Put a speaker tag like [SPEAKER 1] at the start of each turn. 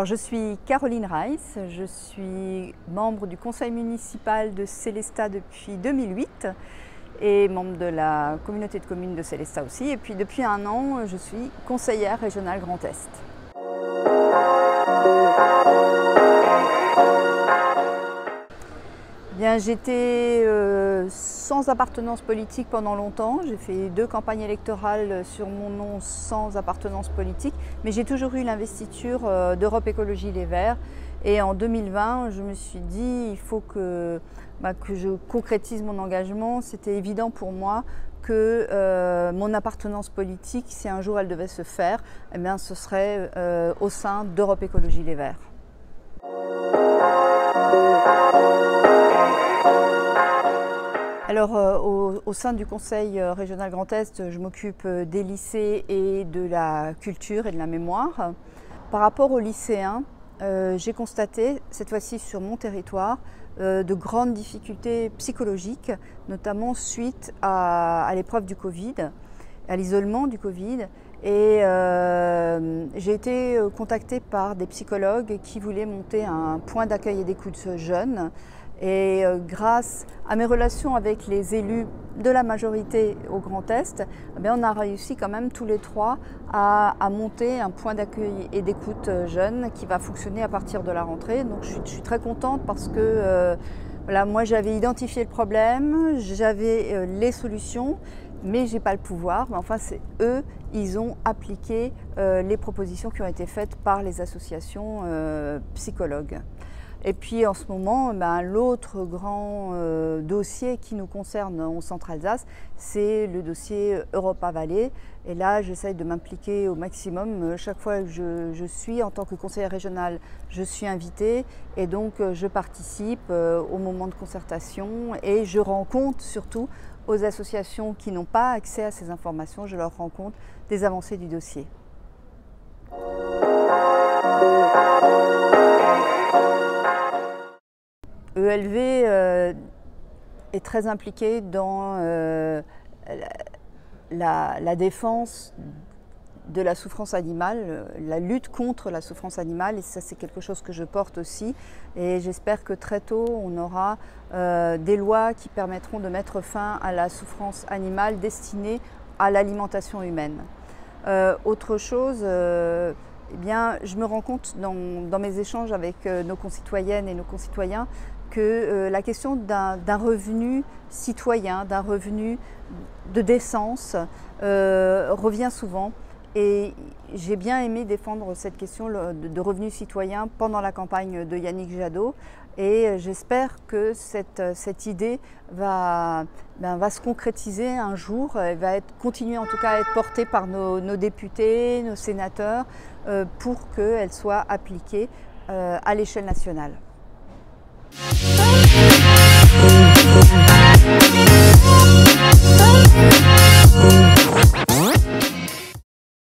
[SPEAKER 1] Alors, je suis Caroline Reiss, je suis membre du conseil municipal de Sélestat depuis 2008 et membre de la communauté de communes de Sélestat aussi. Et puis depuis un an, je suis conseillère régionale Grand Est. J'étais sans appartenance politique pendant longtemps. J'ai fait 2 campagnes électorales sur mon nom sans appartenance politique, mais j'ai toujours eu l'investiture d'Europe Écologie Les Verts. Et en 2020, je me suis dit il faut que je concrétise mon engagement. C'était évident pour moi que mon appartenance politique, si un jour elle devait se faire, ce serait au sein d'Europe Écologie Les Verts. Alors, au sein du conseil régional Grand Est, je m'occupe des lycées et de la culture et de la mémoire. Par rapport aux lycéens, j'ai constaté, cette fois-ci sur mon territoire, de grandes difficultés psychologiques, notamment suite à l'épreuve du Covid, à l'isolement du Covid. Et j'ai été contactée par des psychologues qui voulaient monter un point d'accueil et d'écoute jeunes. Et grâce à mes relations avec les élus de la majorité au Grand Est, on a réussi quand même tous les 3 à monter un point d'accueil et d'écoute jeunes qui va fonctionner à partir de la rentrée. Donc je suis très contente parce que moi j'avais identifié le problème, j'avais les solutions, mais je n'ai pas le pouvoir. Mais enfin, c'est eux, ils ont appliqué les propositions qui ont été faites par les associations psychologues. Et puis en ce moment, l'autre grand dossier qui nous concerne au Centre Alsace, c'est le dossier Europa Vallée. Et là, j'essaye de m'impliquer au maximum. Chaque fois que je suis, en tant que conseillère régionale, je suis invitée. Et donc, je participe au moment de concertation et je rends compte surtout aux associations qui n'ont pas accès à ces informations, je leur rends compte des avancées du dossier. ELV est très impliqué dans la défense de la souffrance animale, la lutte contre la souffrance animale, et ça c'est quelque chose que je porte aussi. Et j'espère que très tôt on aura des lois qui permettront de mettre fin à la souffrance animale destinée à l'alimentation humaine. Autre chose, je me rends compte dans mes échanges avec nos concitoyennes et nos concitoyens que la question d'un revenu citoyen, d'un revenu de décence revient souvent. Et j'ai bien aimé défendre cette question de revenu citoyen pendant la campagne de Yannick Jadot. Et j'espère que cette idée va se concrétiser un jour, elle va continuer en tout cas à être portée par nos députés, nos sénateurs, pour qu'elle soit appliquée à l'échelle nationale.